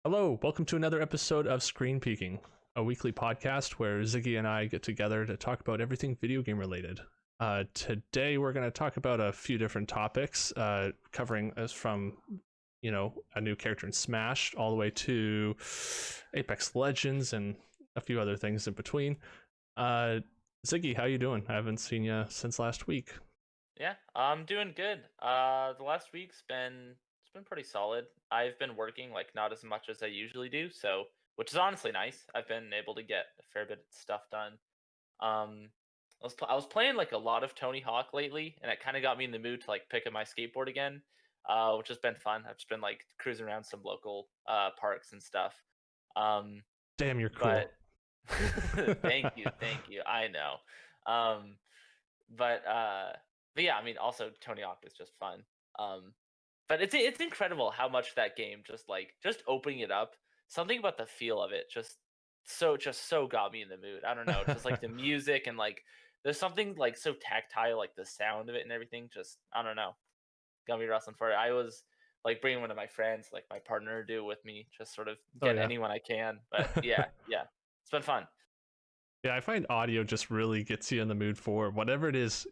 Hello, welcome to another episode of Screen Peeking, a weekly podcast where Ziggy and I get together to talk about everything video game related. Today we're going to talk about a few different topics, covering us from, a new character in Smash all the way to Apex Legends and a few other things in between. Ziggy, how you doing? I haven't seen you since last week. Yeah, I'm doing good. The last week's been pretty solid. I've been working like not as much as I usually do, so which is honestly nice. I've been able to get a fair bit of stuff done. Um, I was playing like a lot of Tony Hawk lately, and it kind of got me in the mood to like pick up my skateboard again, which has been fun. I've just been like cruising around some local parks and stuff. Um, Damn, you're cool. but thank you. I know. Um, but yeah, I mean, also Tony Hawk is just fun. Um, but it's incredible how much that game just opening it up. Something about the feel of it just so got me in the mood. I don't know, just like the music and like there's something like so tactile, like the sound of it and everything. Just I don't know, got me wrestling for it. I was like bringing one of my friends, like my partner, to do it with me, just sort of Oh get yeah. anyone I can. But yeah, it's been fun. Yeah, I find audio just really gets you in the mood for whatever it is,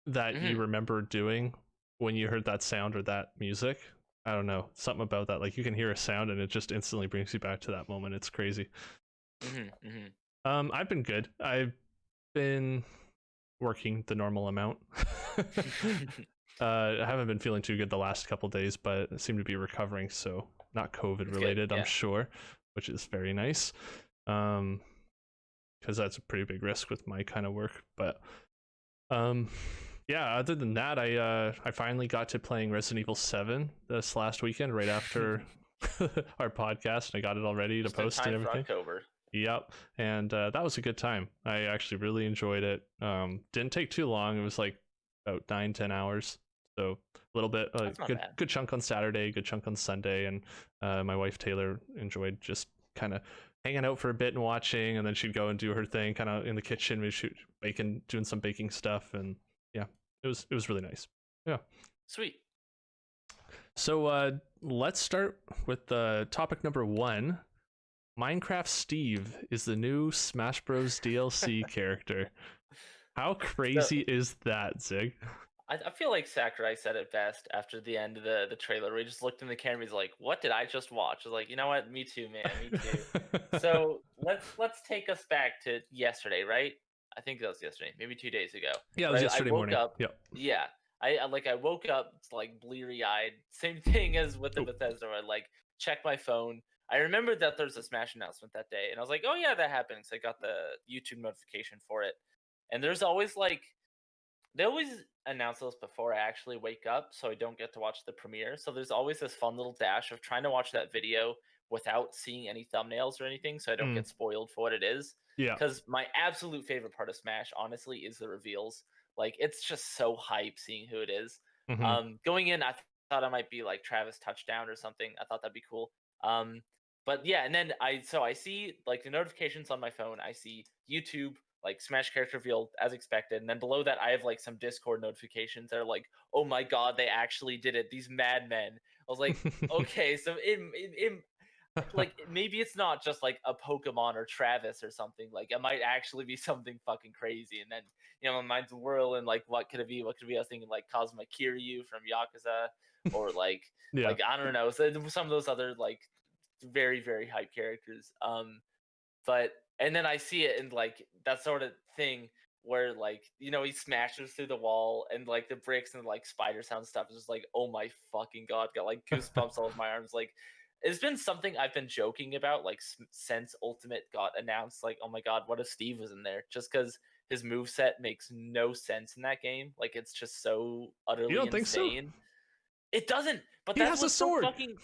that you Hmm. remember doing when you heard that sound or that music. I don't know, something about that. Like you can hear a sound and it just instantly brings you back to that moment. It's crazy. Hmm. I've been good. I've been working the normal amount. I haven't been feeling too good the last couple days, but I seem to be recovering. So not COVID It's good. related, I'm Yeah. sure, which is very nice. Because that's a pretty big risk with my kind of work. But um, yeah. Other than that, I finally got to playing Resident Evil 7 this last weekend, right after our podcast. And I got it all ready to Just in post and time for everything. October. Yep, and that was a good time. I actually really enjoyed it. Didn't take too long. It was like about 9-10 hours, so a little bit, That's not bad. good chunk on Saturday, good chunk on Sunday, and my wife Taylor enjoyed just kind of hanging out for a bit and watching, and then she'd go and do her thing, kind of in the kitchen, maybe shoot baking, doing some baking stuff, and yeah, it was really nice. Yeah. Sweet. So let's start with topic number one. Minecraft Steve is the new Smash Bros. DLC character. How So crazy is that, Zig? I feel like Sakurai said it best after the end of the trailer. Where he just looked in the camera. He's like, "What did I just watch?" I was like, "You know what? Me too, man. Me too." So let's take us back to yesterday, right? I think that was yesterday, maybe 2 days ago. Yeah, it was But I yesterday woke morning. up. Yep. Yeah, I woke up like bleary eyed. Same thing as with the Oh, Bethesda. I like check my phone. I remembered that there's a Smash announcement that day, and I was like, "Oh yeah, that happened." So I got the YouTube notification for it, and there's always like they always announce those before I actually wake up, so I don't get to watch the premiere. So there's always this fun little dash of trying to watch that video without seeing any thumbnails or anything, so I don't mm, get spoiled for what it is. yeah. Because my absolute favorite part of Smash, honestly, is the reveals. Like it's just so hype seeing who it is. Hmm. Going in, thought I might be like Travis Touchdown or something. I thought that'd be cool. Um, but yeah, and then I see like the notifications on my phone. I see YouTube like Smash character revealed as expected, and then below that I have like some Discord notifications that are like, "Oh my god, they actually did it! These madmen!" I was like, "Okay, so like maybe it's not just like a Pokemon or Travis or something. Like it might actually be something fucking crazy." And then my mind's whirling like, what could it be? What could it be? I was thinking like Kazuma Kiryu from Yakuza, or Yeah. like I don't know, so some of those other like very very hype characters. But and then I see it and like that sort of thing where like he smashes through the wall and like the bricks and like spider sound stuff is just like, oh my fucking god, got like goosebumps all over my arms. Like it's been something I've been joking about like since Ultimate got announced. Like, oh my god, what if Steve was in there? Just because his move set makes no sense in that game. Like it's just so You utterly don't think so? insane. It doesn't, but He has a sword. that's Just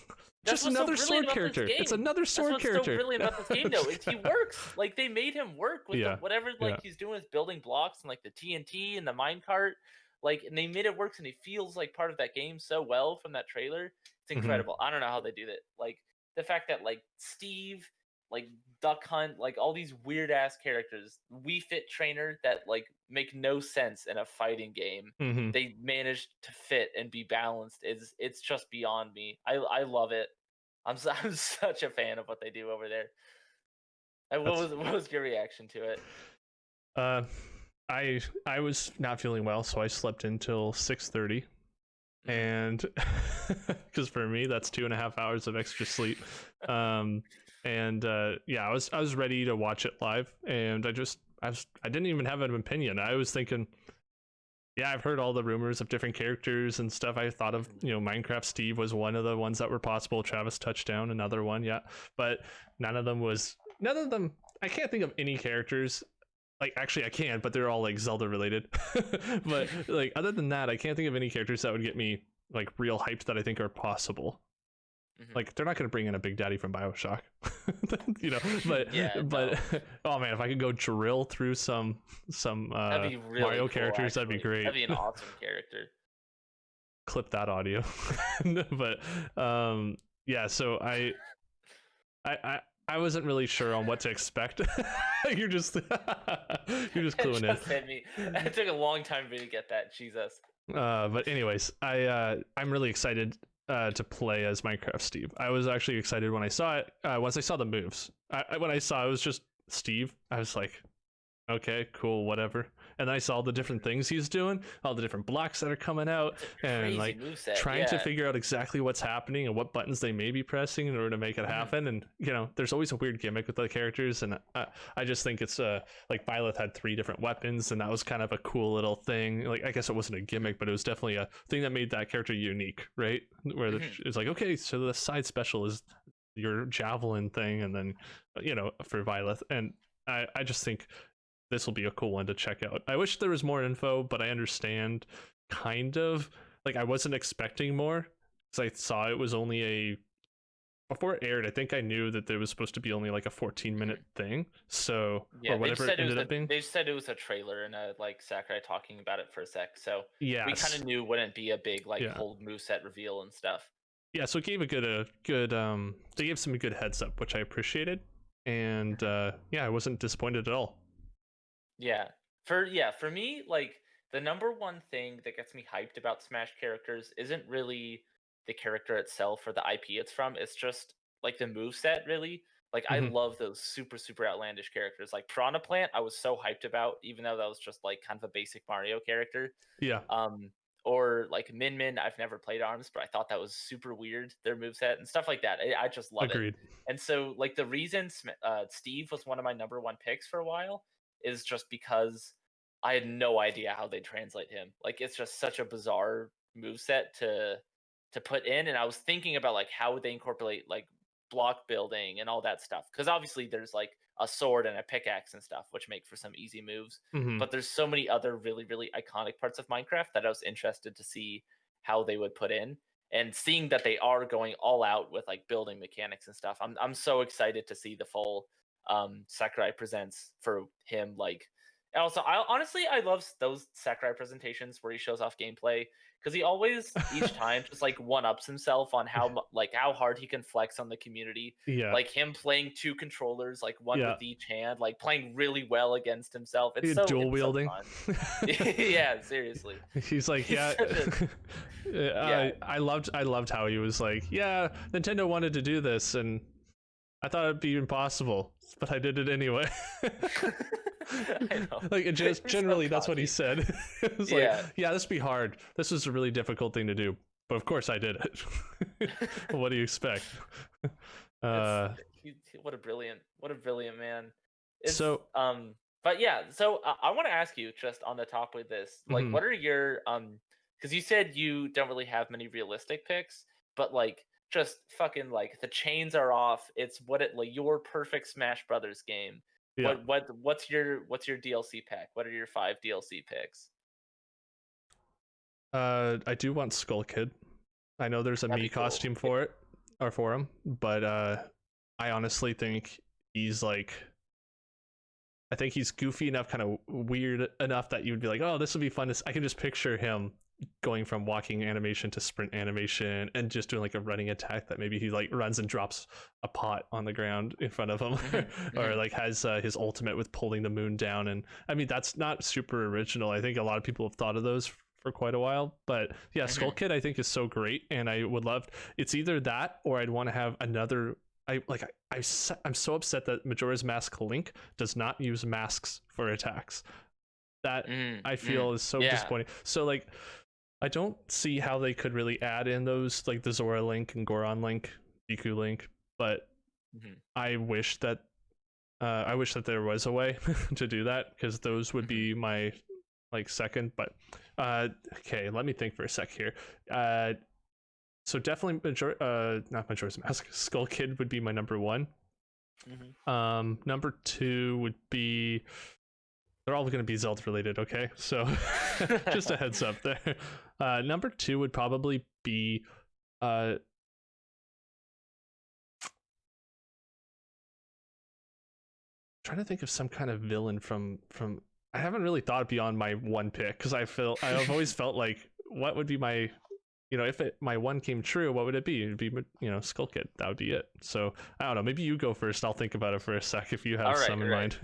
what's so another brilliant sword about this character. It's game. another That's sword what's so character. brilliant about this game though, is he works. Like they made him work with the Yeah. whatever Yeah. like he's doing with building blocks and like the TNT and the minecart. Like and they made it work and he feels like part of that game so well from that trailer. It's Hmm. incredible. I don't know how they do that. Like the fact that like Steve, like Duck Hunt, like all these weird ass characters, We Fit Trainer that like make no sense in a fighting game, Hmm. they managed to fit and be balanced. It's just beyond me. I love it. I'm such a fan of what they do over there. And That's what was your reaction to it? uh, I was not feeling well, so I slept until 6:30, Mm. and because for me that's 2.5 hours of extra sleep. And yeah, I was ready to watch it live, and I didn't even have an opinion. I was thinking, yeah, I've heard all the rumors of different characters and stuff. I thought of, Mhm. Minecraft Steve was one of the ones that were possible. Travis Touchdown, another one, yeah. But none of them, I can't think of any characters. Like, actually, I can, but they're all like Zelda related. But like, other than that, I can't think of any characters that would get me like real hyped that I think are possible. Mhm. Like, they're not going to bring in a Big Daddy from BioShock, you know. But Yeah, no. but oh man, if I could go drill through some That'd be really Mario cool, characters, that'd be actually. great. That'd be an awesome character. Clip that audio. But yeah, so I I I wasn't really sure on what to expect. You're just you're just It cluing in. just hit me. It took a long time for me to get that. Jesus. But anyways, I'm really excited to play as Minecraft Steve. I was actually excited when I saw it. Once I saw the moves, when I saw it was just Steve, I was like, okay, cool, whatever. And then I saw all the different things he's doing, all the different blocks that are coming out, It's a and crazy like moveset. trying to Yeah. figure out exactly what's happening and what buttons they may be pressing in order to make it Mhm. happen. And there's always a weird gimmick with the characters, and I just think it's like Byleth had 3 different weapons, and that was kind of a cool little thing. Like, I guess it wasn't a gimmick, but it was definitely a thing that made that character unique, right? Where Mhm. it's like, okay, so the side special is your javelin thing, and then for Byleth, and I just think this will be a cool one to check out. I wish there was more info, but I understand kind of. Like, I wasn't expecting more because I saw it was only before it aired. I think I knew that there was supposed to be only like a 14-minute Mhm. thing, so Yeah, or whatever it ended up being. they said it was a trailer and like Sakurai talking about it for a sec. So we kind Yes, of knew it wouldn't be a big like yeah, whole moveset reveal and stuff. yeah. So it gave a good they gave some good heads up, which I appreciated, and Mhm. yeah, I wasn't disappointed at all. For me, like the number one thing that gets me hyped about Smash characters isn't really the character itself or the IP it's from. It's just like the move set, really. Like I Hmm. love those super outlandish characters. Like Piranha Plant, I was so hyped about, even though that was just like kind of a basic Mario character. Yeah, Um, or like Min Min, I've never played Arms, but I thought that was super weird, their moveset and stuff like that. I just love it. agreed. And so, like, the reason Steve was one of my number one picks for a while is just because I had no idea how they translate him. Like, it's just such a bizarre moveset to put in. And I was thinking about like how would they incorporate like block building and all that stuff. Because obviously there's like a sword and a pickaxe and stuff, which make for some easy moves, Hmm. but there's so many other really iconic parts of Minecraft that I was interested to see how they would put in. And seeing that they are going all out with like building mechanics and stuff, I'm so excited to see the full Sakurai presents for him. Like, and also, I honestly I love those Sakurai presentations where he shows off gameplay because he always each time just like one ups himself on like how hard he can flex on the community. Yeah, Like him playing 2 controllers, like one yeah. with each hand, like playing really well against himself. Dual It's so wielding. fun. Yeah, seriously. He's like, He's yeah. such a yeah. I loved how he was like, yeah, Nintendo wanted to do this, and I thought it'd be impossible, but I did it anyway. I know. Like, it just He's so generally that's what he cocky. said. It was like, Yeah. yeah, this would be hard. This was a really difficult thing to do, but of course I did it. What do you expect? It's Uh, what a brilliant man. It's so but yeah, so I want to ask you just on the top with this, like mhm. what are your because you said you don't really have many realistic picks, but like just fucking like the chains are off. It's what it like your perfect Smash Brothers game. Yeah, What's your DLC pack? What are your 5 DLC picks? I do want Skull Kid. I know there's a That'd me be cool. costume for it or for him, but I honestly think he's like, I think he's goofy enough, kind of weird enough that you would be like, oh, this would be fun. I can just picture him going from walking animation to sprint animation and just doing like a running attack that maybe he like runs and drops a pot on the ground in front of him, or like has his ultimate with pulling the moon down. And I mean, that's not super original. I think a lot of people have thought of those for quite a while. But yeah, Skull Kid I think is so great, and I would love. It's either that or I'd want to have another. I'm so upset that Majora's Mask Link does not use masks for attacks. That I feel is so disappointing. So like, I don't see how they could really add in those, like the Zora Link and Goron Link, Deku Link, but I wish that there was a way to do that, because those would be my like second. But okay, let me think for a sec here. So definitely not Majora's Mask, Skull Kid would be my number one. Number two would be, they're all going to be Zelda related, okay? So just a heads up there. Number two would probably be trying to think of some kind of villain from I haven't really thought beyond my one pick, because I've always felt like, what would be my, if my one came true, what would it be? It'd be, Skull Kid. That would be it. So I don't know, maybe you go first. I'll think about it for a sec if you have some in mind.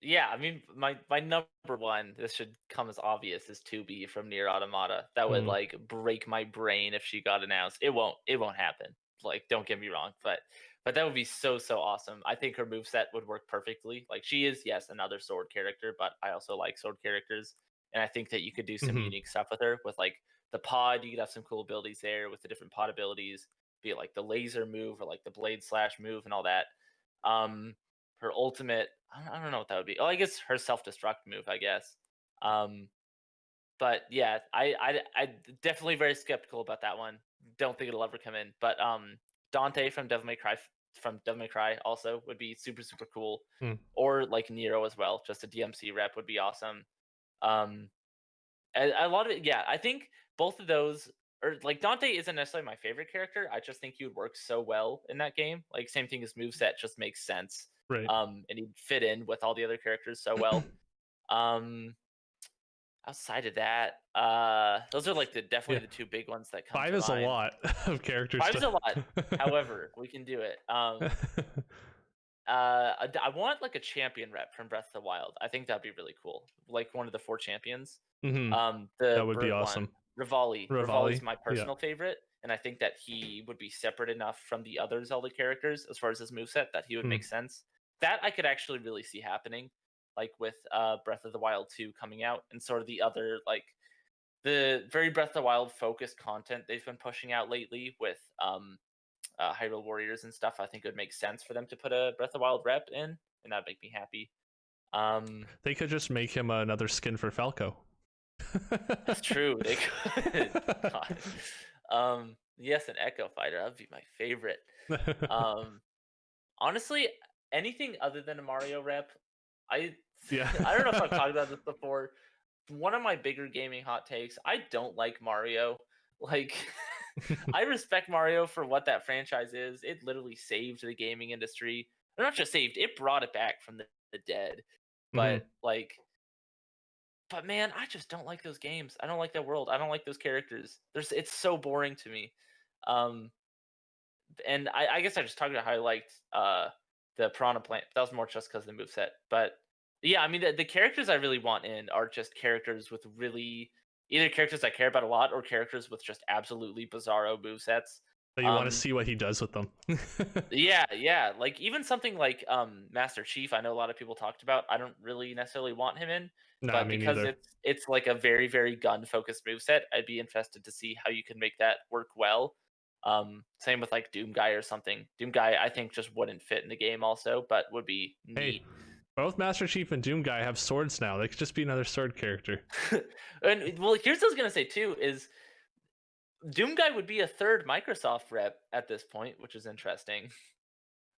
Yeah, I mean, my number one, this should come as obvious, is 2B from Nier Automata. That would like break my brain if she got announced. It won't happen. Like, don't get me wrong, but that would be so awesome. I think her moveset would work perfectly. Like, she is, yes, another sword character, but I also like sword characters, and I think that you could do some unique stuff with her. With like the pod, you could have some cool abilities there with the different pod abilities, be it like the laser move or like the blade slash move and all that. Her ultimate, I don't know what that would be. Oh, I guess her self-destruct move, I guess. But yeah, I definitely very skeptical about that one. Don't think it'll ever come in. But Dante from Devil May Cry also would be super cool. Or like Nero as well. Just a DMC rep would be awesome. A lot of it, yeah. I think both of those, or like Dante isn't necessarily my favorite character. I just think he would work so well in that game. Like, same thing as moveset just makes sense. Right. And he'd fit in with all the other characters so well. Outside of that, those are like definitely the two big ones that come to mind. 5 is a lot of characters. 5 is a lot. However, we can do it. I want like a champion rep from Breath of the Wild. I think that'd be really cool. Like one of the 4 champions. That would be awesome. Rivali. Rivali's my personal favorite, and I think that he would be separate enough from the other Zelda characters as far as his moveset that he would make sense. That I could actually really see happening, like with Breath of the Wild 2 coming out, and sort of the other, like the very Breath of the Wild focused content they've been pushing out lately with Hyrule Warriors and stuff. I think it would make sense for them to put a Breath of the Wild rep in, and that'd make me happy. They could just make him another skin for Falco. That's true. They could. Yes, an Echo Fighter. That'd be my favorite. Honestly, anything other than a Mario rep, I don't know if I've talked about this before. One of my bigger gaming hot takes, I don't like Mario. Like, I respect Mario for what that franchise is. It literally saved the gaming industry. Or not just saved, it brought it back from the dead. But but man, I just don't like those games. I don't like that world. I don't like those characters. It's so boring to me. And I guess I just talked about how I liked the Piranha Plant. That was more just because of the moveset. But yeah, I mean, the characters I really want in are just characters with really, either characters I care about a lot or characters with just absolutely bizarro movesets. But you want to see what he does with them. Yeah. Like even something like Master Chief, I know a lot of people talked about. I don't really necessarily want him in. But because it's like a very, very gun focused moveset, I'd be interested to see how you can make that work well. Same with like Doom Guy or something. Doom Guy, I think, just wouldn't fit in the game also, but would be neat. Hey, both Master Chief and Doom Guy have swords now. They could just be another sword character. And well, here's what I was gonna say too: is Doom Guy would be a third Microsoft rep at this point, which is interesting.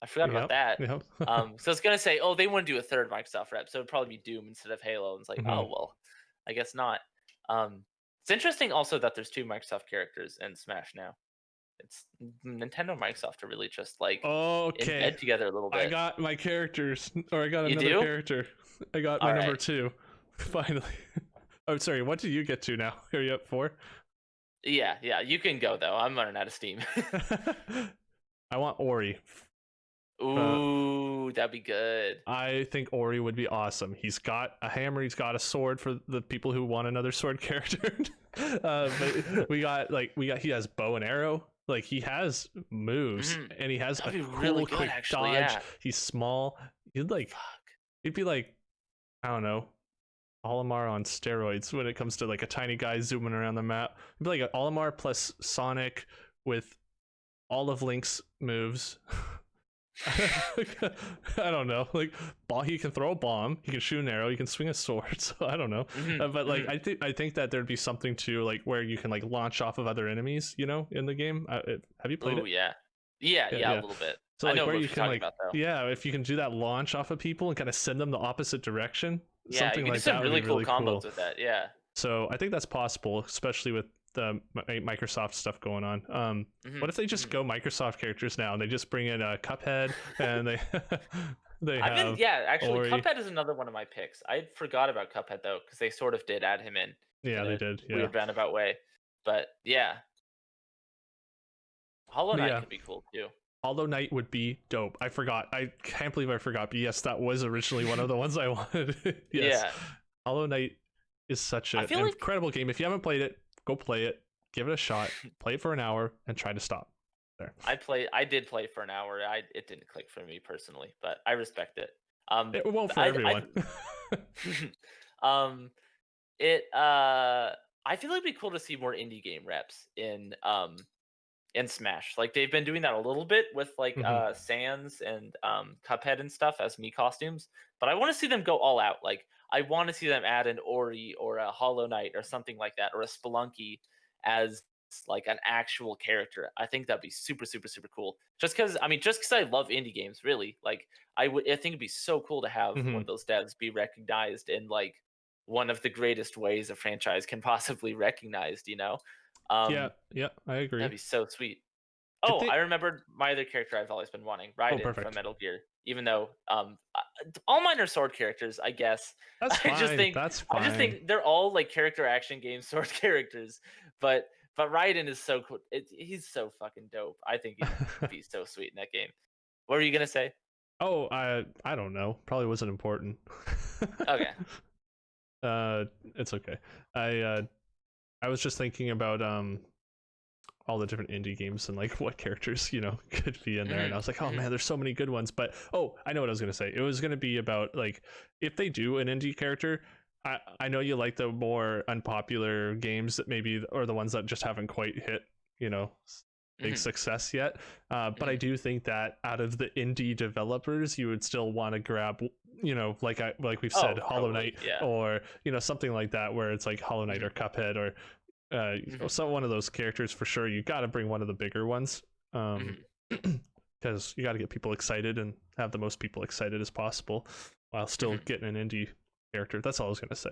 I forgot about that. So I was gonna say, oh, they wouldn't do a third Microsoft rep, so it'd probably be Doom instead of Halo. And it's like, oh well, I guess not. It's interesting also that there's 2 Microsoft characters in Smash now. It's Nintendo and Microsoft are really just like in bed together a little bit. I got my characters, or I got another character. I got my number 2, finally. Oh, sorry. What do you get to now? Are you up 4? Yeah. You can go though. I'm running out of steam. I want Ori. Ooh, that'd be good. I think Ori would be awesome. He's got a hammer, he's got a sword for the people who want another sword character. But he has bow and arrow. Like he has moves and he has That'd a be really cool good, quick actually. dodge. Yeah. He's small. Fuck. He'd be like, I don't know, Olimar on steroids when it comes to like a tiny guy zooming around the map. It'd be like an Olimar plus Sonic with all of Link's moves. I don't know. Like, he can throw a bomb, he can shoot an arrow, he can swing a sword. So I don't know, but like I think that there'd be something to like where you can like launch off of other enemies, you know, in the game. Have you played Ooh, it? yeah. Yeah. A little bit. So I like know where what you you're can talking like, about, though. yeah, if you can do that launch off of people and kind of send them the opposite direction, Yeah, you something can do like some that would really be cool really combos cool. with that. Yeah. So I think that's possible, especially with the Microsoft stuff going on. What if they just go Microsoft characters now and they just bring in a Cuphead and they they have Actually, Ori? Cuphead is another one of my picks. I forgot about Cuphead though, because they sort of did add him Yeah, in they a did. Yeah, weird roundabout way. But yeah, Hollow but Knight yeah. could be cool too. Hollow Knight would be dope. I forgot. I can't believe I forgot. But yes, that was originally one of the ones I wanted. Yes, Yeah, Hollow Knight is such I an feel like incredible game. If you haven't played it, go play it. Give it a shot. Play it for an hour and try to stop. There. I did play for an hour. It didn't click for me personally, but I respect it. It won't for I everyone. um it I feel like it'd be cool to see more indie game reps in Smash. Like they've been doing that a little bit with like Mhm. Sans and Cuphead and stuff as me costumes, but I want to see them go all out. Like I want to see them add an Ori or a Hollow Knight or something like that, or a Spelunky as like an actual character. I think that'd be super super super cool. Just because I love indie games, really. Like I think it'd be so cool to have one Mhm. of those devs be recognized in like one of the greatest ways a franchise can possibly recognized. Yeah. Um, Yeah. I agree. that'd be so sweet. I Oh, I think. remember my other character I've always been wanting, Oh, Raiden from perfect. Metal Gear. Even though all mine are sword characters, I guess. That's I just fine. think That's I just fine. think they're all like character action game sword characters. But Raiden is so cool. He's so fucking dope. I think he'd be so sweet in that game. What were you gonna say? Oh, I don't know. Probably wasn't important. Okay. uh, it's okay. I was just thinking about all the different indie games and like what characters could be in there, and I was like, oh man, there's so many good ones. But I know what I was gonna say. It was gonna be about like if they do an indie character. I know you like the more unpopular games that maybe or the ones that just haven't quite hit you know big success yet. But I do think that out of the indie developers, you would still want to grab, like we've said, Oh, Hollow totally. Knight, Yeah. or something like that, where it's like Hollow Knight or Cuphead or some one of those characters for sure. You got to bring one of the bigger ones, because you got to get people excited and have the most people excited as possible, while still getting an indie character. That's all I was gonna say.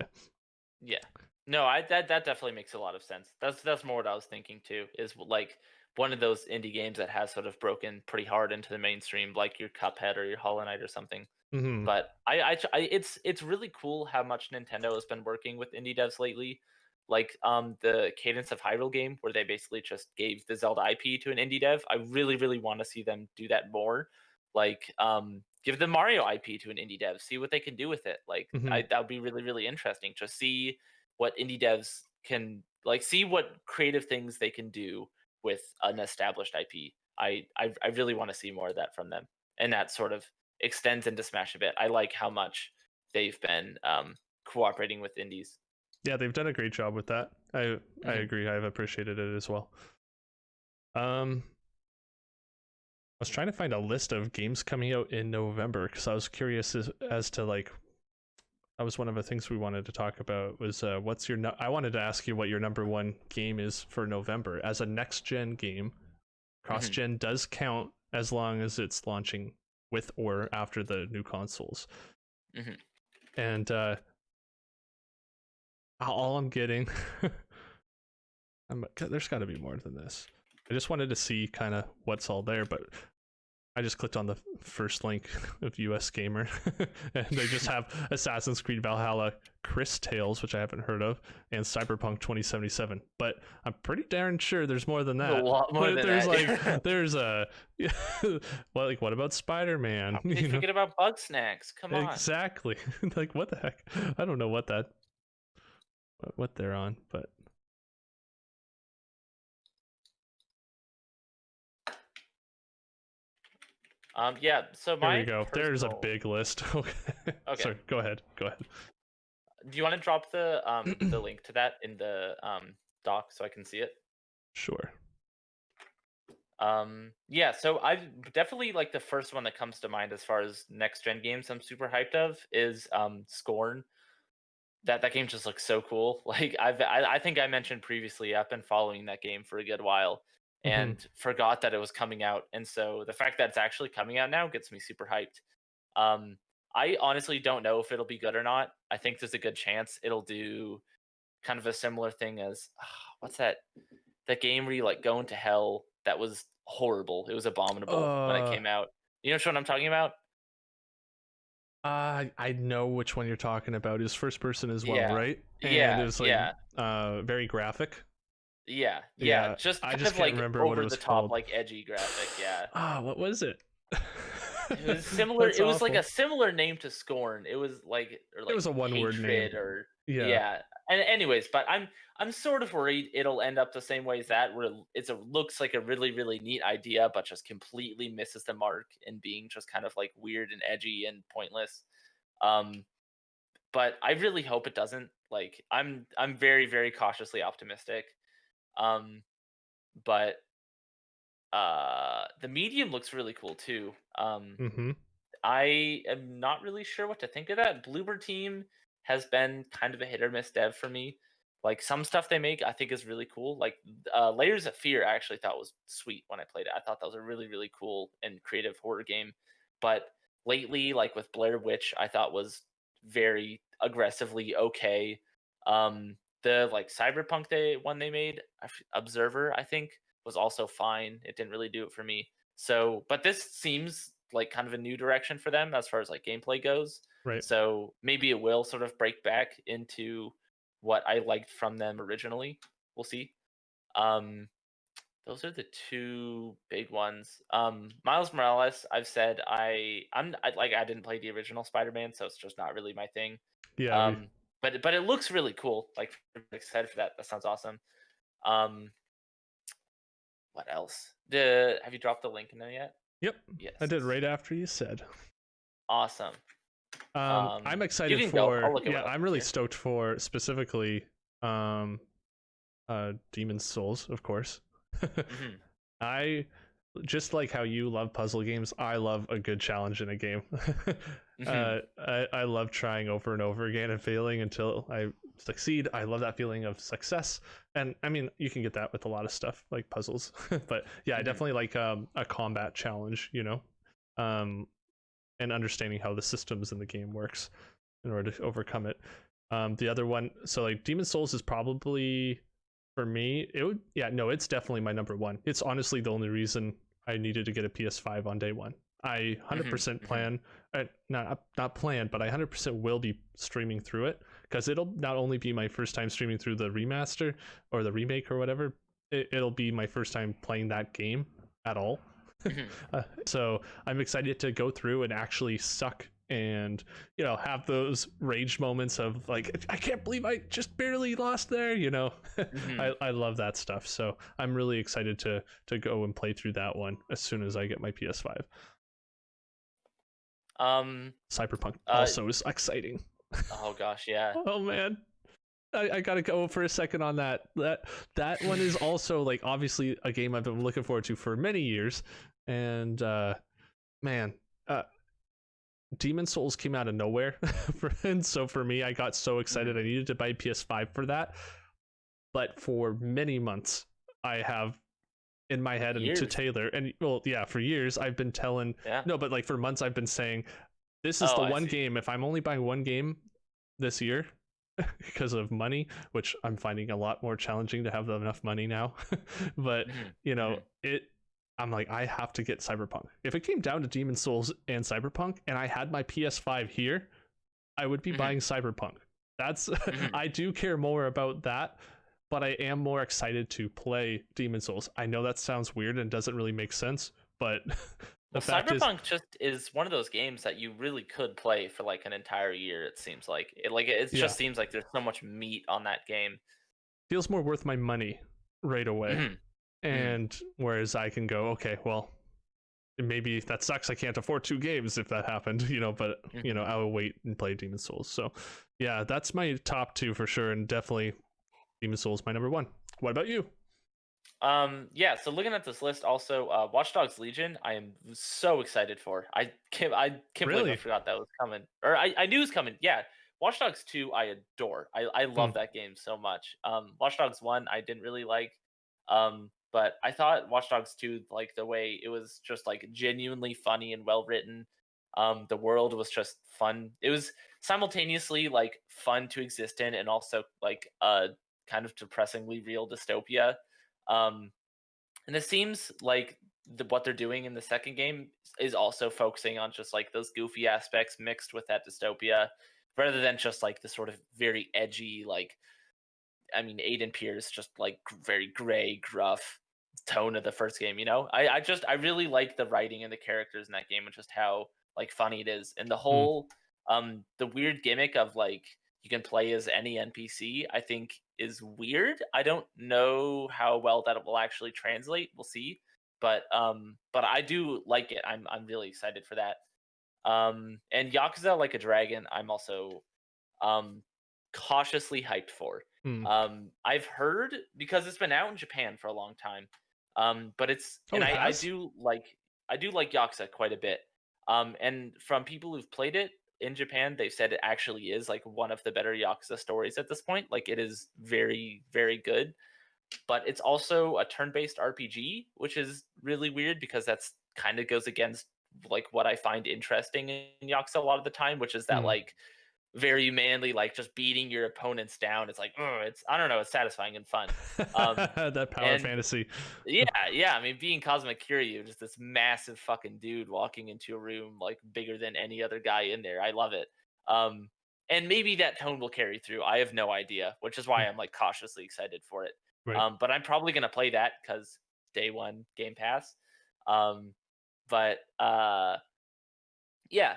Yeah. No, that definitely makes a lot of sense. That's more what I was thinking too. Is like one of those indie games that has sort of broken pretty hard into the mainstream, like your Cuphead or your Hollow Knight or something. Hmm. But it's really cool how much Nintendo has been working with indie devs lately. Like the Cadence of Hyrule game, where they basically just gave the Zelda IP to an indie dev. I really really want to see them do that more. Like give the Mario IP to an indie dev, see what they can do with it. Like Hmm. that would be really really interesting to see what indie devs can like, see what creative things they can do with an established IP. I really want to see more of that from them, and that sort of extends into Smash a bit. I like how much they've been cooperating with indies. Yeah, they've done a great job with that. I agree. I've appreciated it as well. I was trying to find a list of games coming out in November because I was curious as to like that was one of the things we wanted to talk about was what's your I wanted to ask you what your number one game is for November as a next gen game. Cross gen does count as long as it's launching with or after the new consoles. And all I'm getting, there's got to be more than this. I just wanted to see kind of what's all there, but I just clicked on the first link of US Gamer, and they just have Assassin's Creed Valhalla, Chris Tales, which I haven't heard of, and Cyberpunk 2077. But I'm pretty darn sure there's more than A that. lot more than There's that. like there's a well, like what about Spider-Man? How could they forget about Bug Snacks? Come on. Exactly. Like what the heck? I don't know what they're on, but Yeah. So there my you go. There's a personal. big list. Okay. Okay. Sorry. Go ahead. Do you want to drop the link to that in the doc so I can see it? Sure. Yeah, so I definitely like the first one that comes to mind as far as next gen games I'm super hyped of is Scorn. That game just looks so cool. Like I think I mentioned previously, I've been following that game for a good while Hmm. and forgot that it was coming out. And so the fact that it's actually coming out now gets me super hyped. Um I honestly don't know if it'll be good or not. I think there's a good chance it'll do kind of a similar thing as what's that game where you like go into hell that was horrible. It was abominable when it Uh, came out. You know what I'm talking about? I know which one you're talking about. It's first person as well, Yeah. right? And it Yeah, was like yeah. very graphic. Yeah. Yeah, Just I kind just of can't like remember what it over was the top, called. like edgy graphic. Yeah. What was it? It was similar. That's It was like a awful. similar name to Scorn. It was like or It like was a one-word name. hatred or Yeah. yeah. And anyways, but I'm sort of worried it'll end up the same way as that, where it's a looks like a really really neat idea, but just completely misses the mark in being just kind of like weird and edgy and pointless. Um, but I really hope it doesn't. Like I'm very very cautiously optimistic. Um, but the medium looks really cool too. Mm-hmm. I am not really sure what to think of that. Bloober Team has been kind of a hit or miss dev for me. Like some stuff they make, I think is really cool. Like Layers of Fear, I actually thought was sweet when I played it. I thought that was a really really cool and creative horror game. But lately, like with Blair Witch, I thought was very aggressively okay. The like Cyberpunk one they made, Observer, I think, was also fine. It didn't really do it for me. So, but this seems like kind of a new direction for them as far as like gameplay goes. Right. So maybe it will sort of break back into what I liked from them originally. We'll see. Um, those are the two big ones. Miles Morales, I've said I didn't play the original Spider-Man, so it's just not really my thing. Yeah. Um, but it looks really cool. Like I'm excited for that. That sounds awesome. Um, what else? Have you dropped the link in there yet? Yep. I Yes. did right after you said. Awesome. I'm You excited can go. I'll for. look at Yeah, what else I'm is really here. stoked for specifically, Demon's Souls, of course. Hmm. I just like how you love puzzle games. I love a good challenge in a game. Hmm. I love trying over and over again and failing until I succeed. I love that feeling of success, and I mean you can get that with a lot of stuff like puzzles. But yeah, I Hmm. definitely like a combat challenge. Um, and understanding how the systems in the game works in order to overcome it. The other one, so like Demon Souls is probably for me. It would, yeah, no, it's definitely my number one. It's honestly the only reason I needed to get a PS5 on day one. I Hmm. 100% Hmm. plan, not plan, but I 100% will be streaming through it because it'll not only be my first time streaming through the remaster or the remake or whatever. It'll be my first time playing that game at all. Hmm. So I'm excited to go through and actually suck and have those rage moments of like I can't believe I just barely lost there. Hmm. I love that stuff. So I'm really excited to go and play through that one as soon as I get my PS5. Um. Cyberpunk Uh. also is exciting. Oh gosh. Yeah. Oh man. I gotta go for a second on that one is also like obviously a game I've been looking forward to for many years, and man, uh, Demon Souls came out of nowhere, and so for me, I got so Hmm. excited I needed to buy PS5 for that. But for many months, I have in my head and to Years. Taylor, and well, yeah, for years I've been telling Yeah. no, but like for months I've been saying this is Oh, the I one see. game. If I'm only buying one game this year, because of money, which I'm finding a lot more challenging to have enough money now. But Hmm. you know, Hmm. it I'm like, I have to get Cyberpunk. If it came down to Demon Souls and Cyberpunk and I had my PS5 here, I would be buying Cyberpunk. That's I do care more about that, but I am more excited to play Demon Souls. I know that sounds weird and doesn't really make sense, but the Well, fact is, Cyberpunk just is one of those games that you really could play for like an entire year. It seems like it yeah, just seems like there's so much meat on that game. feels more worth my money right away. Mhm, mhm, And whereas I can go, okay, well, maybe that sucks. I can't afford 2 games if that happened, but mhm. I will wait and play Demon Souls. So yeah, that's my top 2 for sure. And definitely Demon Souls, my number 1. What about you? Yeah, so looking at this list also, Watch Dogs Legion, I am so excited for. I can't believe I Really? forgot that was coming. Or I knew it was coming. Yeah. Watch Dogs 2 I adore. I Hmm. love that game so much. Watch Dogs 1 I didn't really like. But I thought Watch Dogs 2, like the way it was just like genuinely funny and well written. The world was just fun. It was simultaneously like fun to exist in and also like kind of depressingly real dystopia. um, and it seems like what they're doing in the second game is also focusing on just like those goofy aspects mixed with that dystopia, rather than just like the sort of very edgy, like, I mean, Aiden Pierce, just like very gray, gruff tone of the first game. I really like the writing and the characters in that game and just how like funny it is, and the Hmm. whole the weird gimmick of like you can play as any NPC. I think is weird. I don't know how well that will actually translate. We'll see, but I do like it. I'm really excited for that. And Yakuza Like a Dragon, I'm also um, cautiously hyped for. Hmm. I've heard because it's been out in Japan for a long time, but it's Oh, and it I has? do like Yakuza quite a bit. And from people who've played it in Japan, they've said it actually is like one of the better Yakuza stories at this point. Like it is very very good, but it's also a turn-based RPG, which is really weird because that's kind of goes against like what I find interesting in Yakuza a lot of the time, which is that Hmm. like very manly, like just beating your opponents down. It's like, oh, it's I don't know, it's satisfying and fun. Um, That power and fantasy. yeah, yeah, I mean, being Cosmic Kiryu, just this massive fucking dude walking into a room like bigger than any other guy in there. I love it. Um, and maybe that tone will carry through. I have no idea, which is why I'm like cautiously excited for it. Right. But I'm probably gonna play that because day one Game Pass. Um, but yeah,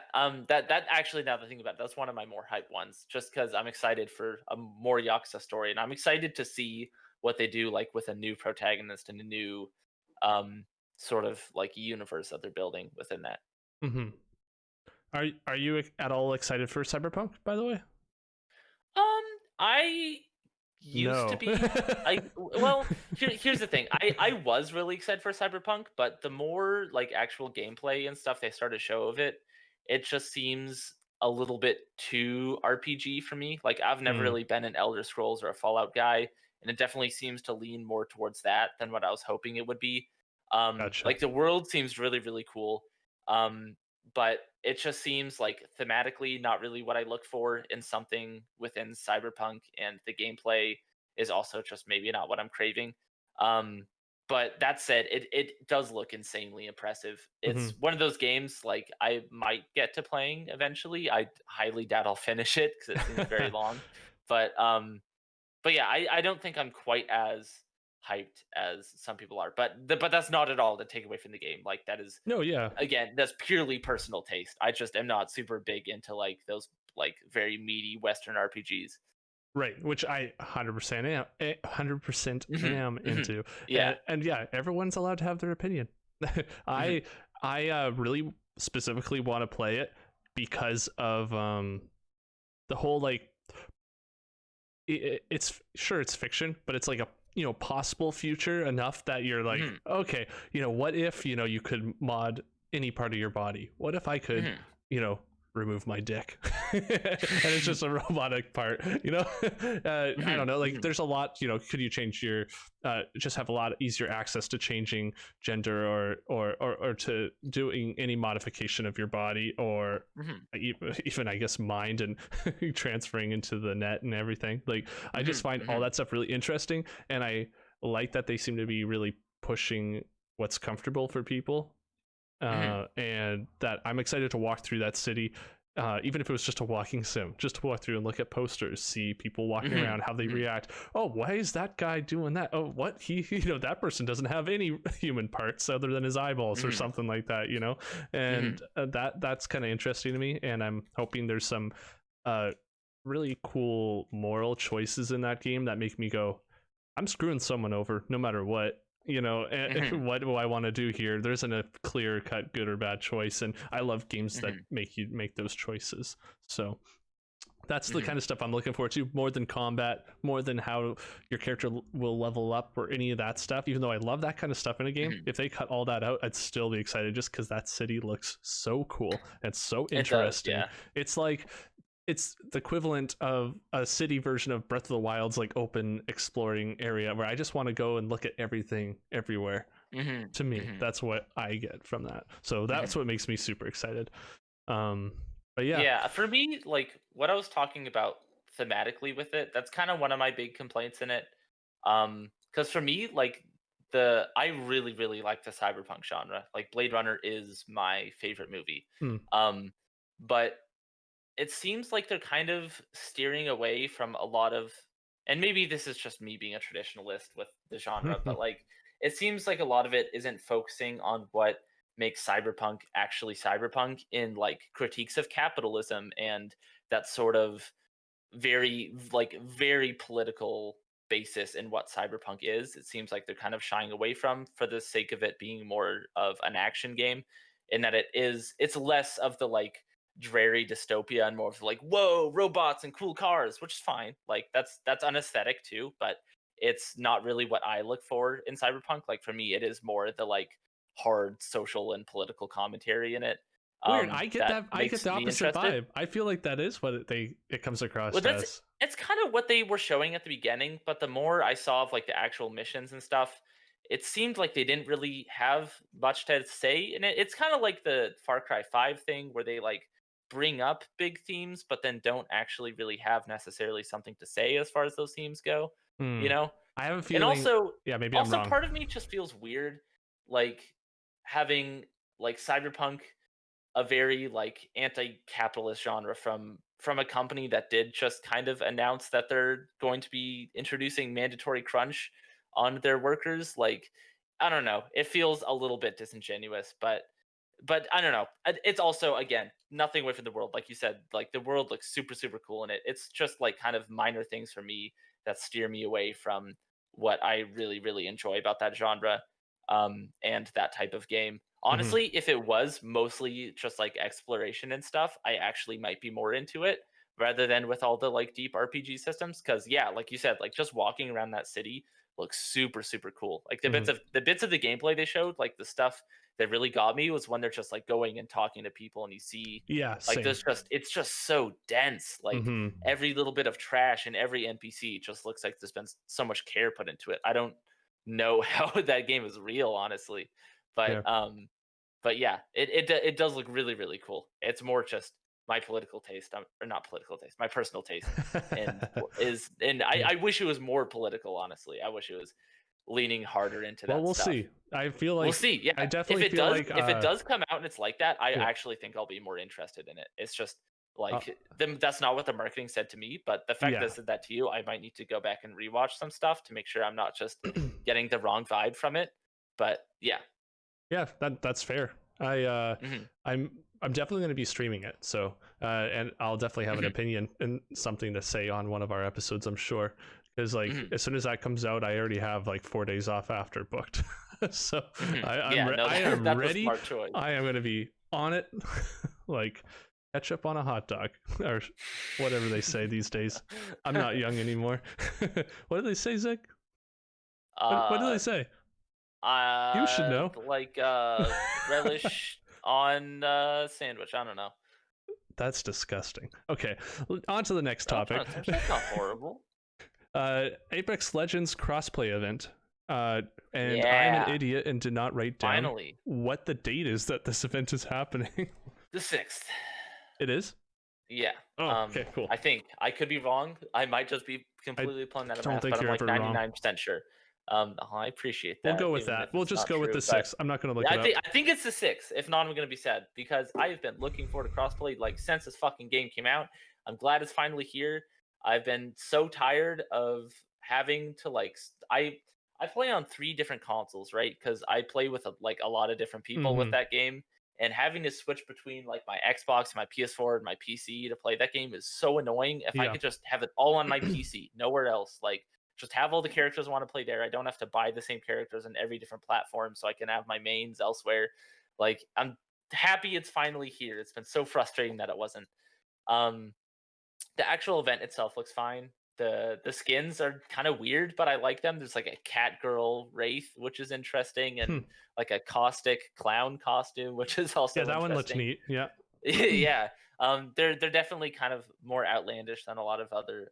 that actually, now that I think about it, that's one of my more hype ones, just because I'm excited for a more Yakuza story, and I'm excited to see what they do, like with a new protagonist and a new, um, sort of like universe that they're building within that. Hmm. Are you at all excited for Cyberpunk, by the way? Um, I used to No. be. Here's the thing. I was really excited for Cyberpunk, but the more like actual gameplay and stuff they started to show of it, it just seems a little bit too RPG for me. Like I've never Hmm. really been an Elder Scrolls or a Fallout guy, and it definitely seems to lean more towards that than what I was hoping it would be. Gotcha. Like the world seems really really cool. Um, but it just seems like thematically not really what I look for in something within Cyberpunk, and the gameplay is also just maybe not what I'm craving. Um, but that said, it does look insanely impressive. Hmm. It's one of those games like I might get to playing eventually. I highly doubt I'll finish it because it seems very long. But yeah, I don't think I'm quite as hyped as some people are. But that's not at all the takeaway from the game. Like that is, No, yeah. again, that's purely personal taste. I just am not super big into like those like very meaty Western RPGs. Right, which I 100% am, 100% Hmm. am Hmm. into. Yeah. And yeah, everyone's allowed to have their opinion. Hmm. I I really specifically want to play it because of the whole like it's sure it's fiction, but it's like a possible future enough that you're like, Hmm. okay, what if you could mod any part of your body? What if I could, Hmm. you know remove my dick and it's just a robotic part, I Hmm. don't know, like Hmm. there's a lot, could you change your just have a lot easier access to changing gender or to doing any modification of your body, or Hmm. even I guess mind and transferring into the net and everything. Like I Hmm. just find all Hmm. that stuff really interesting, and I like that they seem to be really pushing what's comfortable for people, Mhm. and that I'm excited to walk through that city. Even if it was just a walking sim, just to walk through and look at posters, see people walking Mhm. around, how they Mhm. react. Oh, why is that guy doing that? Oh, what that person doesn't have any human parts other than his eyeballs or Mhm. something like that, and Mhm. that's kind of interesting to me. And I'm hoping there's some uh, really cool moral choices in that game that make me go, I'm screwing someone over no matter what. Mhm. What do I want to do here? There isn't a clear cut good or bad choice, and I love games that Mhm. make you make those choices. So that's the Mhm. kind of stuff I'm looking forward to, more than combat, more than how your character will level up or any of that stuff. Even though I love that kind of stuff in a game, Mhm. if they cut all that out, I'd still be excited just because that city looks so cool and so It does, interesting. yeah. It's like it's the equivalent of a city version of Breath of the Wild's like open exploring area where I just want to go and look at everything everywhere. Mhm. To me, Mhm. that's what I get from that. So that's Mhm. what makes me super excited. Um, but yeah. Yeah, for me, like what I was talking about thematically with it, that's kind of one of my big complaints in it. Because for me, like I really, really like the cyberpunk genre. Like Blade Runner is my favorite movie. Hmm. Um, but it seems like they're kind of steering away from a lot of, and maybe this is just me being a traditionalist with the genre, but like it seems like a lot of it isn't focusing on what makes cyberpunk actually cyberpunk in like critiques of capitalism and that sort of very political basis in what cyberpunk is. It seems like they're kind of shying away from for the sake of it being more of an action game, in that it's less of the like dreary dystopia and more of the like whoa robots and cool cars, which is fine. Like that's unaesthetic too, but it's not really what I look for in cyberpunk. Like for me, it is more the like hard social and political commentary in it Weird. I get that that. I get makes the me opposite interested. vibe. I feel like that is what it comes across Well, that's as. it's kind of what they were showing at the beginning, but the more I saw of like the actual missions and stuff, it seemed like they didn't really have much to say in it. It's kind of like the Far Cry 5 thing where they like bring up big themes but then don't actually really have necessarily something to say as far as those themes go, Hmm. you know? I have a And feeling. Yeah, maybe I'm wrong. part of me just feels weird like having like Cyberpunk, a very like anti-capitalist genre from a company that did just kind of announce that they're going to be introducing mandatory crunch on their workers. Like I don't know, it feels a little bit disingenuous, but I don't know. It's also again nothing within the world, like you said. Like the world looks super super cool in it. It's just like kind of minor things for me that steer me away from what I really really enjoy about that genre, and that type of game. Hmm. Honestly, if it was mostly just like exploration and stuff, I actually might be more into it rather than with all the like deep RPG systems. Because yeah, like you said, like just walking around that city looks super super cool. Like Hmm. the bits of the gameplay they showed, like the stuff that really got me was when they're just like going and talking to people and you see Yeah. like Same. it's just so dense. Like Hmm. every little bit of trash and every NPC just looks like there's been so much care put into it. I don't know how that game is real, honestly, Yeah. but yeah, it does look really really cool. It's more just my political taste, or not political taste, my personal taste, and Yeah. I wish it was more political. Honestly, I wish it was leaning harder into Well, that we'll stuff. see. I feel We'll like see. I Yeah, definitely feel like if it does come out and it's like that, I yeah. actually think I'll be more interested in it. It's just Uh, like them. That's not what the marketing said to me, but the fact that yeah. it said that to you, I might need to go back and rewatch some stuff to make sure I'm not just getting the wrong vibe from it. But yeah. Yeah, that's fair. I Hmm. I'm I'm definitely going to be streaming it. So and I'll definitely have an Hmm. opinion and something to say on one of our episodes, I'm sure. Because like Hmm. as soon as that comes out, I already have like 4 days off after booked. So Hmm. Yeah, no, I am that's a ready. smart choice. I am going to be on it, like ketchup on a hot dog or whatever they say these days. I'm not young anymore. What do they say, Zig? What do they uh, say? You should know. like relish on sandwich. I don't know. That's disgusting. Okay, on to the next topic. That's not horrible. Apex Legends Crossplay event. Uh, and I'm an Yeah, idiot and did not write down finally what the date is that this event is happening. the 6th. It is? Yeah. Oh, okay, cool. I think I could be wrong. I might just be I completely pulling that out of my don't ass, think but I'm you're like ever wrong. 99% sure. I appreciate We'll that, go with even if that. We'll it's just not go with true. the But 6. I'm not going to look yeah, it up. I think it's the 6. If not, I'm gonna be sad because I've been looking forward to crossplay like since this fucking game came out. I'm glad it's finally here. I've been so tired of having to I play on 3 different consoles, right? Because I play with a lot of different people with Mhm. that game, and having to switch between like my Xbox, my PS4, and my PC to play that game is so annoying. If I Yeah. could just have it all on my PC, nowhere else, like just have all the characters I want to play there. I don't have to buy the same characters on every different platform, so I can have my mains elsewhere. Like I'm happy it's finally here. It's been so frustrating that it wasn't. Um, the actual event itself looks fine. The skins are kind of weird, but I like them. There's like a cat girl wraith, which is interesting, Hmm. and like a caustic clown costume, which is Yeah, also that one looks interesting. neat. Yeah. Yeah. They're definitely kind of more outlandish than a lot of other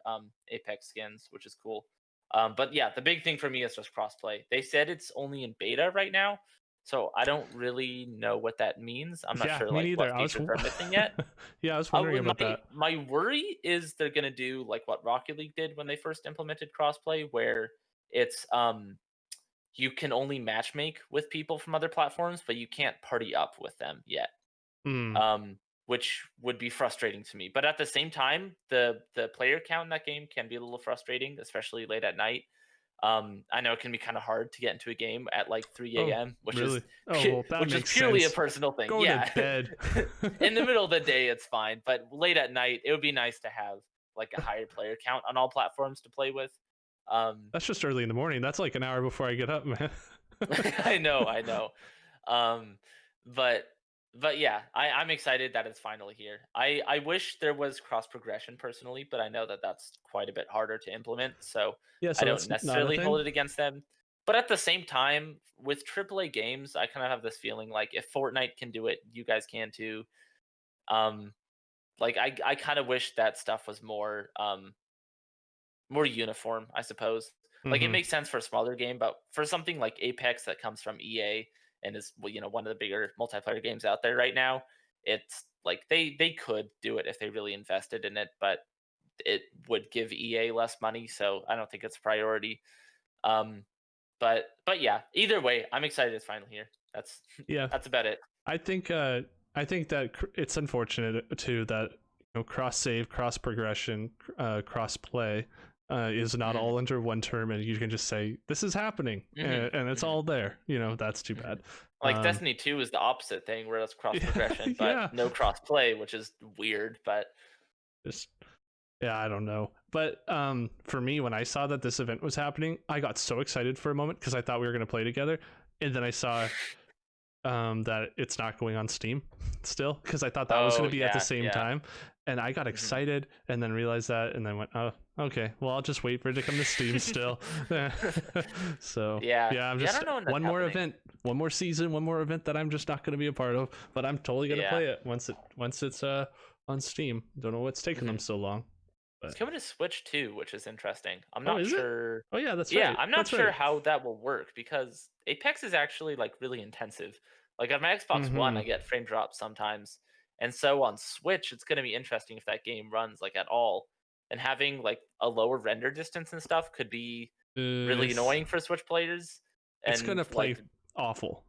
Apex skins, which is cool. But yeah, the big thing for me is just crossplay. They said it's only in beta right now, so I don't really know what that means. I'm not Yeah, sure me like neither. what features are missing yet. Yeah, I was wondering about My that. my worry is they're gonna do like what Rocket League did when they first implemented crossplay, where it's you can only matchmake with people from other platforms, but you can't party up with them yet. Mm. um, which would be frustrating to me. But at the same time, the player count in that game can be a little frustrating, especially late at night. I know it can be kind of hard to get into a game at like 3 Oh, a.m., really? Oh, well, that which is makes purely a sense. personal thing. Go to Yeah, bed. in the middle of the day, it's fine, but late at night, it would be nice to have like a higher player count on all platforms to play with. Um, That's just early in the morning. That's like an hour before I get up, man. I know. Um, but yeah, I'm excited that it's finally here. I wish there was cross progression personally, but I know that that's quite a bit harder to implement. So Yeah, I so don't that's not a necessarily thing. hold it against them. But at the same time, with AAA games, I kind of have this feeling like if Fortnite can do it, you guys can too. Um, like I kind of wish that stuff was more uniform, I suppose. Like it Hmm. makes sense for a smaller game, but for something like Apex that comes from EA and is one of the bigger multiplayer games out there right now, it's like they could do it if they really invested in it, but it would give EA less money, so I don't think it's a priority. Um, but yeah, either way, I'm excited it's finally here. That's Yeah, that's about it. I think that it's unfortunate too that cross save, cross progression, cross play is not Mm-hmm. all under one term, and you can just say this is happening, and it's Mm-hmm. all there. That's too Mm-hmm. bad. Like Um, Destiny 2 is the opposite thing where it's cross progression, but yeah, no cross play, which is weird. But just yeah, I don't know. But for me, when I saw that this event was happening, I got so excited for a moment because I thought we were going to play together, and then I saw that it's not going on Steam still because I thought that was going oh to be at the yeah, same yeah. time, and I got Hmm. excited and then realized that, and then went, oh, okay, well I'll just wait for it to come to Steam still. So Yeah, yeah, I'm yeah. I just don't know when that's one more happening. event, one more season, one more event that I'm just not going to be a part of, but I'm totally going to Yeah. play it once it's on Steam. Don't know what's taking them Hmm. so long, It's but coming to Switch too, which is interesting. I'm oh, not is it? sure. Oh yeah, that's Yeah, right. I'm not That's sure right. how that will work because Apex is actually like really intensive. Like on my Xbox One, Mm-hmm. I get frame drops sometimes, and so on Switch, it's going to be interesting if that game runs like at all. And having like a lower render distance and stuff could be really It's annoying for Switch players. it's And gonna play like, awful.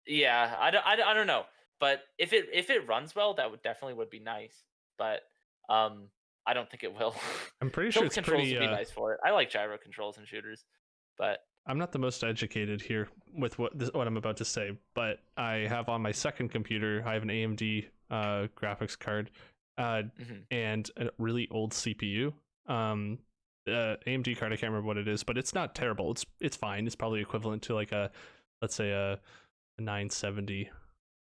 yeah, I don't know, but if it runs well, that would definitely would be nice. But um, I don't think it will. I'm pretty sure Tilt it's controls pretty would be nice for it. I like gyro controls in shooters, but I'm not the most educated here with what I'm about to say, but I have on my second computer, I have an AMD graphics card uh, mhm. and a really old CPU. AMD card, I can't remember what it is, but it's not terrible. It's fine. It's probably equivalent to like let's say a 970,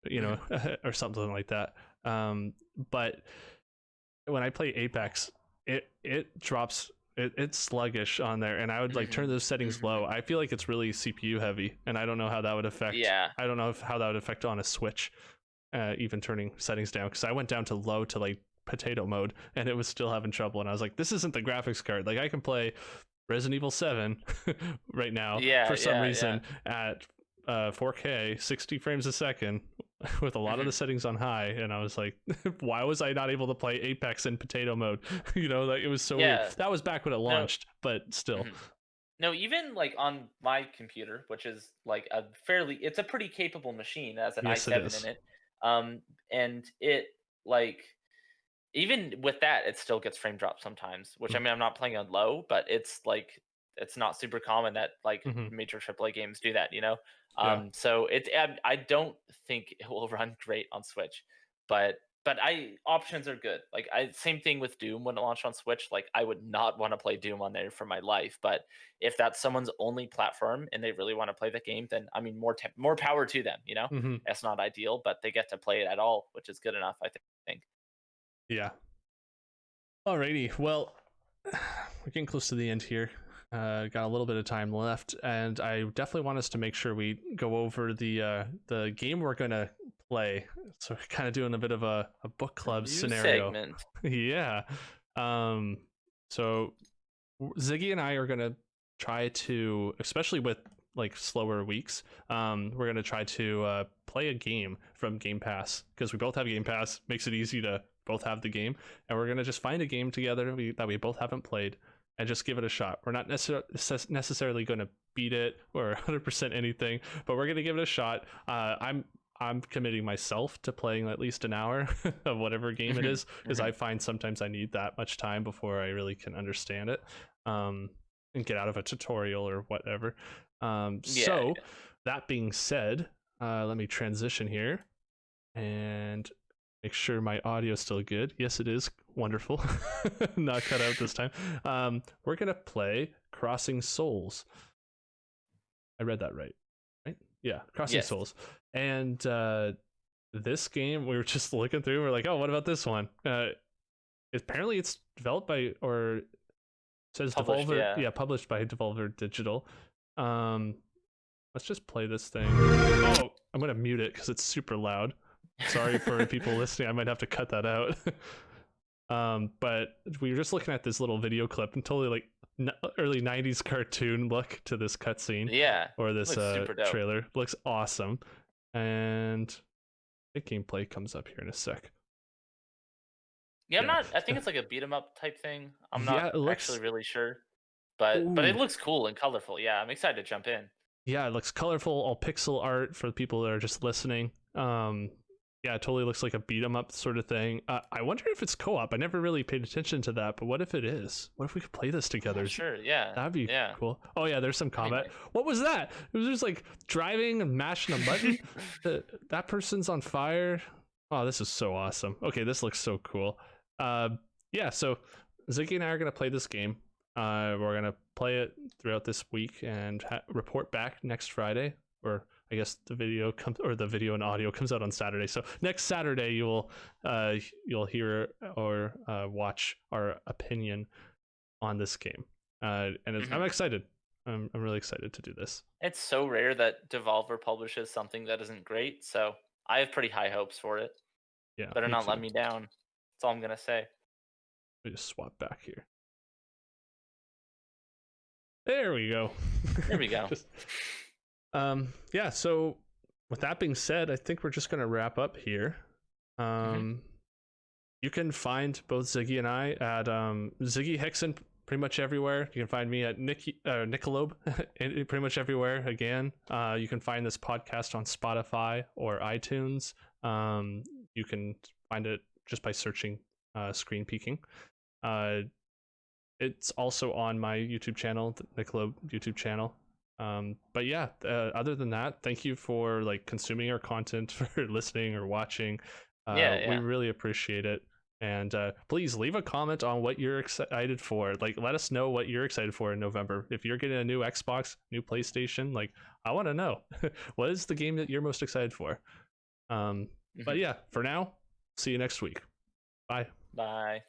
Mhm. or something like that. But when I play Apex, it drops. It's sluggish on there, and I would like turn Mhm. those settings low. Mhm. I feel like it's really CPU heavy, and I don't know how that would affect. Yeah. I don't know how that would affect on a Switch, even turning settings down. Because I went down to low to like potato mode, and it was still having trouble. And I was like, this isn't the graphics card. Like I can play Resident Evil 7 right now Yeah, for some yeah, yeah. reason at 4K, 60 frames a second with a lot of the Mhm. settings on high, and I was like, why was I not able to play Apex in potato mode? Like it was so weird. Yeah. That was back when it No. launched, but still. Mhm. No, even like on my computer, which is like it's a pretty capable machine. It has an Yes, it i7 in is. it. And it like even with that, it still gets frame drops sometimes. Which I mean, I'm not playing on low, but it's not super common that like Mm-hmm. major AAA games do that. You know, Yeah. so I don't think it will run great on Switch, but I options are good. Like I same thing with Doom when it launched on Switch. Like I would not want to play Doom on there for my life, but if that's someone's only platform and they really want to play the game, then I mean more power to them. You know, Mm-hmm. it's not ideal, but they get to play it at all, which is good enough. I think. Yeah. Alrighty. Well, we're getting close to the end here. Got a little bit of time left, and I definitely want us to make sure we go over the game we're gonna play. So we're kind of doing a bit of a book A club new scenario. segment. Yeah. Um. So Ziggy and I are gonna try to, especially with like slower weeks, we're gonna try to play a game from Game Pass because we both have Game Pass. Makes it easy to both have the game, and we're gonna just find a game together that we both haven't played and just give it a shot. We're not necessarily going to beat it or 100% anything, but we're gonna give it a shot. I'm committing myself to playing at least an hour of whatever game it is, because I find sometimes I need that much time before I really can understand it, um, and get out of a tutorial or whatever. Yeah, So that being said, let me transition here and make sure my audio is still good. Yes, it is. Wonderful. Not cut out this time. We're gonna play Crossing Souls. I read that right. Right? Yeah, Crossing yes. Souls. And this game, we were just looking through. We're like, oh, what about this one? Apparently, it's developed by, or says Published, Devolver. yeah. Yeah, published by Devolver Digital. Um, let's just play this thing. Oh, I'm gonna mute it because it's super loud. Sorry for people listening. I might have to cut that out. But we were just looking at this little video clip and totally like early 90s cartoon look to this cutscene Yeah. or this Looks super dope. trailer. Looks awesome. And I think gameplay comes up here in a sec. Yeah, Yeah. I think it's like a beat 'em up type thing. I'm not Yeah, it actually looks. really sure. But it Ooh. looks cool and colorful. Yeah, I'm excited to jump in. Yeah, it looks colorful, all pixel art for the people that are just listening. Yeah, it totally looks like a beat 'em up sort of thing. I wonder if it's co-op. I never really paid attention to that, but what if it is? What if we could play this I'm together? not sure. Yeah. That'd be Yeah. cool. Oh yeah, there's some combat. Anyway. What was that? It was just like driving and mashing a button. That person's on fire. Oh, this is so awesome. Okay, this looks so cool. Yeah, so Ziggy and I are gonna play this game. We're gonna play it throughout this week and report back next Friday, or I guess the video and audio comes out on Saturday. So next Saturday you'll hear or watch our opinion on this game. And I'm excited. I'm really excited to do this. It's so rare that Devolver publishes something that isn't great, so I have pretty high hopes for it. Yeah, Better me not too. let me down. That's all I'm gonna say. Let me just swap back here. There we go. There we go. Yeah, so with that being said, I think we're just gonna wrap up here. You can find both Ziggy and I at Ziggy Hickson pretty much everywhere. You can find me at Nicolobe pretty much everywhere. Again, you can find this podcast on Spotify or iTunes. You can find it just by searching Screen Peeking. It's also on my YouTube channel, the Nicolobe YouTube channel. But yeah, other than that, thank you for like consuming our content, for listening or watching. Yeah. We really appreciate it. And please leave a comment on what you're excited for. Like, let us know what you're excited for in November. If you're getting a new Xbox, new PlayStation, like, I want to know. What is the game that you're most excited for? But yeah, for now, see you next week. Bye. Bye.